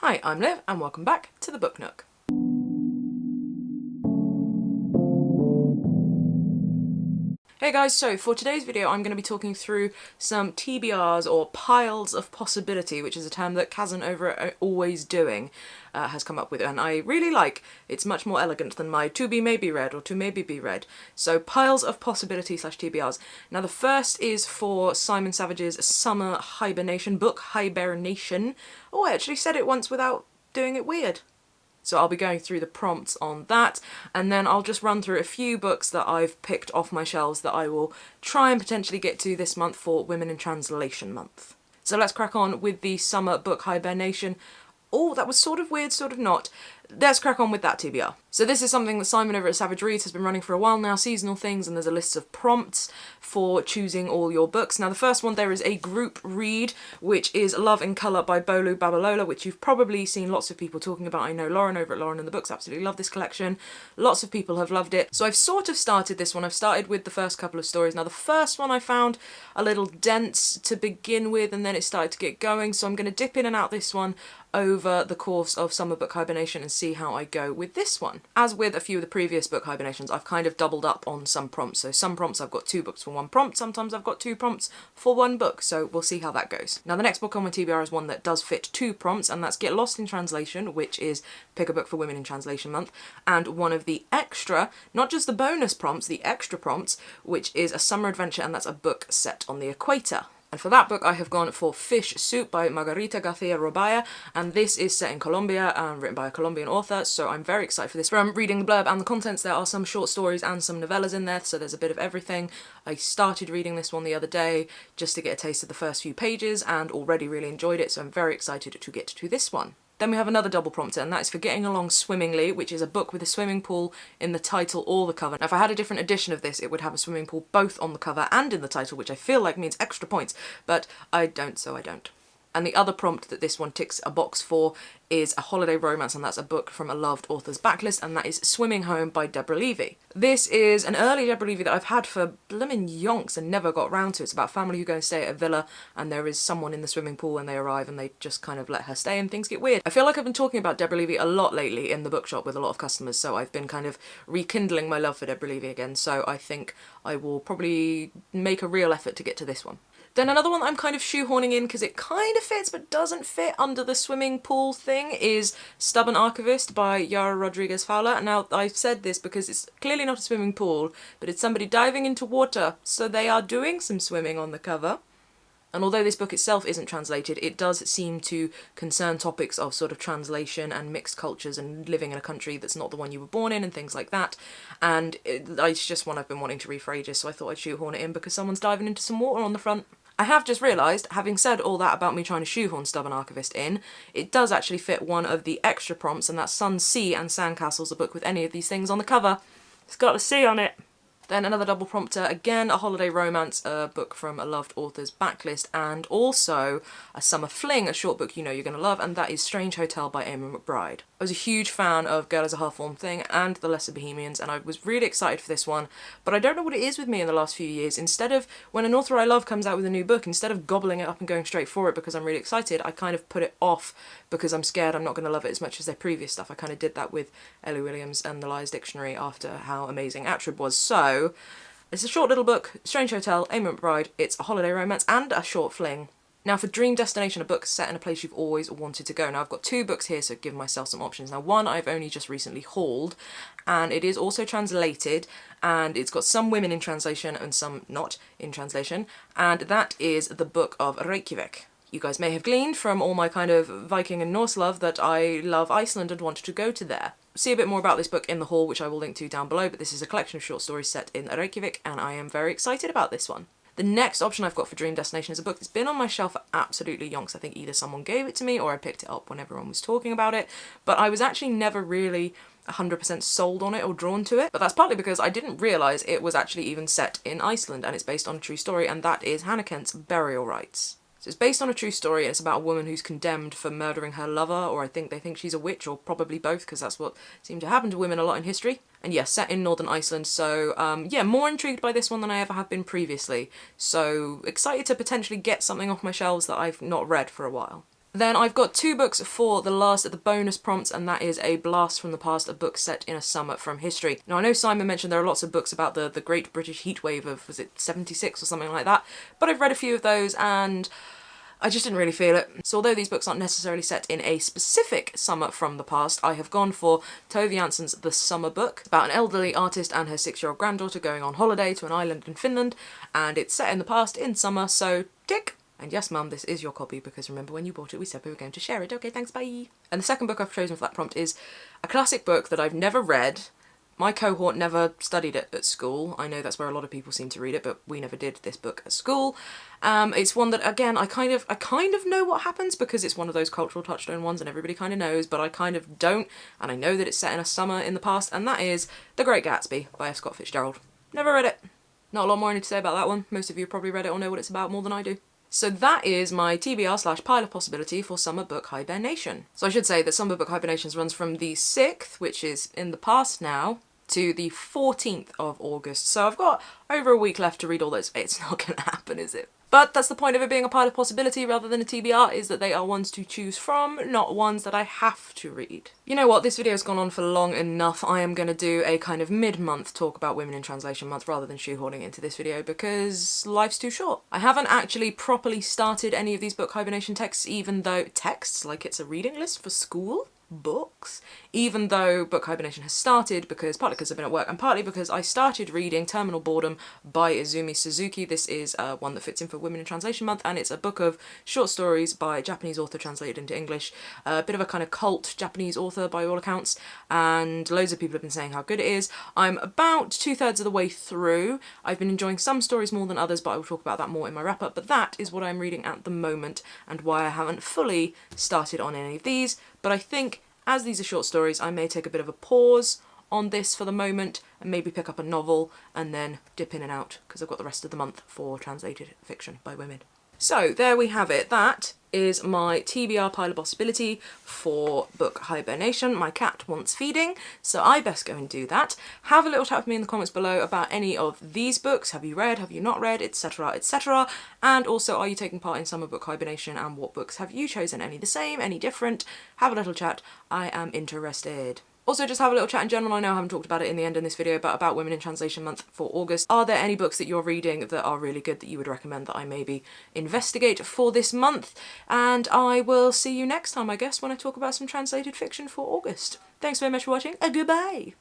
Hi, I'm Liv and welcome back to the Book Nook. Hey guys, so for today's video I'm going to be talking through some TBRs, or piles of possibility, which is a term that Kazan over at Always Doing has come up with, and I really like. It's much more elegant than my to be maybe read or to maybe be read. So piles of possibility / TBRs. Now the first is for Simon Savage's Summer Hibernation book, Hibernation. Oh, I actually said it once without doing it weird. So I'll be going through the prompts on that, and then I'll just run through a few books that I've picked off my shelves that I will try and potentially get to this month for Women in Translation Month. So let's crack on with the summer book Hibernation. Oh, that was sort of weird, sort of not. Let's crack on with that TBR. So this is something that Simon over at Savage Reads has been running for a while now, seasonal things, and there's a list of prompts for choosing all your books. Now the first one, there is a group read, which is Love in Colour by Bolu Babalola, which you've probably seen lots of people talking about. I know Lauren over at Lauren and the Books absolutely love this collection. Lots of people have loved it. So I've sort of started this one. I've started with the first couple of stories. Now the first one I found a little dense to begin with, and then it started to get going. So I'm going to dip in and out this one over the course of Summer Book Hibernation and see how I go with this one. As with a few of the previous book hibernations, I've kind of doubled up on some prompts. So some prompts I've got 2 books for 1 prompt, sometimes I've got 2 prompts for 1 book, so we'll see how that goes. Now the next book on my TBR is one that does fit 2 prompts, and that's Get Lost in Translation, which is pick a book for Women in Translation Month, and one of the extra, not just the bonus prompts, the extra prompts, which is a summer adventure, and that's a book set on the equator. And for that book I have gone for Fish Soup by Margarita Garcia Robaya, and this is set in Colombia and written by a Colombian author, so I'm very excited for this. From reading the blurb and the contents, there are some short stories and some novellas in there, so there's a bit of everything. I started reading this one the other day just to get a taste of the first few pages and already really enjoyed it, so I'm very excited to get to this one. Then we have another double prompter, and that is for Getting Along Swimmingly, which is a book with a swimming pool in the title or the cover. Now if I had a different edition of this, it would have a swimming pool both on the cover and in the title, which I feel like means extra points, but I don't, so I don't. And the other prompt that this one ticks a box for is a holiday romance, and that's a book from a loved author's backlist, and that is Swimming Home by Deborah Levy. This is an early Deborah Levy that I've had for blimmin' yonks and never got round to. It's about a family who go and stay at a villa, and there is someone in the swimming pool when they arrive, and they just kind of let her stay and things get weird. I feel like I've been talking about Deborah Levy a lot lately in the bookshop with a lot of customers, so I've been kind of rekindling my love for Deborah Levy again, so I think I will probably make a real effort to get to this one. Then another one that I'm kind of shoehorning in because it kind of fits but doesn't fit under the swimming pool thing is Stubborn Archivist by Yara Rodriguez Fowler. Now I've said this because it's clearly not a swimming pool, but it's somebody diving into water, so they are doing some swimming on the cover. And although this book itself isn't translated, it does seem to concern topics of sort of translation and mixed cultures and living in a country that's not the one you were born in and things like that. And it's just one I've been wanting to read for ages, so I thought I'd shoehorn it in because someone's diving into some water on the front. I have just realised, having said all that about me trying to shoehorn Stubborn Archivist in, it does actually fit one of the extra prompts, and that's Sun, Sea and Sandcastles, a book with any of these things on the cover. It's got a sea on it. Then another double prompter, again a holiday romance, a book from a loved author's backlist, and also a summer fling, a short book you know you're going to love, and that is Strange Hotel by Amy McBride. I was a huge fan of Girl as a Half-Formed Thing and The Lesser Bohemians, and I was really excited for this one, but I don't know what it is with me in the last few years. Instead of, when an author I love comes out with a new book, instead of gobbling it up and going straight for it because I'm really excited, I kind of put it off because I'm scared I'm not going to love it as much as their previous stuff. I kind of did that with Ellie Williams and The Lies Dictionary after how amazing Atrib was. So it's a short little book, Strange Hotel, Amy McBride. It's a holiday romance and a short fling. Now for Dream Destination, a book set in a place you've always wanted to go. Now I've got 2 books here, so give myself some options. Now one I've only just recently hauled, and it is also translated, and it's got some women in translation and some not in translation, and that is the Book of Reykjavik. You guys may have gleaned from all my kind of Viking and Norse love that I love Iceland and wanted to go to there. See a bit more about this book in the haul, which I will link to down below, but this is a collection of short stories set in Reykjavik, and I am very excited about this one. The next option I've got for Dream Destination is a book that's been on my shelf for absolutely yonks. I think either someone gave it to me or I picked it up when everyone was talking about it, but I was actually never really 100% sold on it or drawn to it. But that's partly because I didn't realise it was actually even set in Iceland, and it's based on a true story, and that is Hannah Kent's Burial Rites. So it's based on a true story, and it's about a woman who's condemned for murdering her lover, or I think they think she's a witch, or probably both, because that's what seemed to happen to women a lot in history. And yeah, set in northern Iceland, so yeah, more intrigued by this one than I ever have been previously. So excited to potentially get something off my shelves that I've not read for a while. Then I've got 2 books for the last of the bonus prompts, and that is A Blast from the Past, a book set in a summer from history. Now I know Simon mentioned there are lots of books about the Great British Heatwave of, was it 76 or something like that, but I've read a few of those and I just didn't really feel it. So although these books aren't necessarily set in a specific summer from the past, I have gone for Tove Jansson's The Summer Book, about an elderly artist and her 6-year-old granddaughter going on holiday to an island in Finland, and it's set in the past in summer, so tick. And yes, Mum, this is your copy, because remember when you bought it we said we were going to share it. Okay, thanks, bye. And the second book I've chosen for that prompt is a classic book that I've never read. My cohort never studied it at school. I know that's where a lot of people seem to read it, but we never did this book at school. It's one that, again, I kind of know what happens because it's one of those cultural touchstone ones and everybody kind of knows, but I kind of don't, and I know that it's set in a summer in the past, and that is The Great Gatsby by F. Scott Fitzgerald. Never read it. Not a lot more I need to say about that one. Most of you probably read it or know what it's about more than I do. So that is my TBR / pile of possibility for Summer Book Hibernation. So I should say that Summer Book Hibernations runs from the 6th, which is in the past now, to the 14th of August. So I've got over a week left to read all those. It's not going to happen, is it? But that's the point of it being a pile of possibility rather than a TBR, is that they are ones to choose from, not ones that I have to read. You know what, this video's gone on for long enough. I am going to do a kind of mid-month talk about Women in Translation Month rather than shoehorning it into this video because life's too short. I haven't actually properly started any of these book hibernation texts, even though texts, like it's a reading list for school books, even though book hibernation has started, because partly because I've been at work and partly because I started reading Terminal Boredom by Izumi Suzuki. This is one that fits in for Women in Translation Month, and it's a book of short stories by a Japanese author translated into English, a bit of a kind of cult Japanese author by all accounts, and loads of people have been saying how good it is. I'm about 2/3 of the way through. I've been enjoying some stories more than others, but I will talk about that more in my wrap up, but that is what I'm reading at the moment and why I haven't fully started on any of these. But I think, as these are short stories, I may take a bit of a pause on this for the moment and maybe pick up a novel and then dip in and out because I've got the rest of the month for translated fiction by women. So there we have it. That is my TBR pile of possibility for book hibernation. My cat wants feeding, so I best go and do that. Have a little chat with me in the comments below about any of these books. Have you read? Have you not read? Etc, etc. And also, are you taking part in summer book hibernation, and what books have you chosen? Any the same? Any different? Have a little chat. I am interested. Also, just have a little chat in general. I know I haven't talked about it in the end in this video, but about Women in Translation Month for August. Are there any books that you're reading that are really good that you would recommend that I maybe investigate for this month? And I will see you next time, I guess, when I talk about some translated fiction for August. Thanks very much for watching, and goodbye!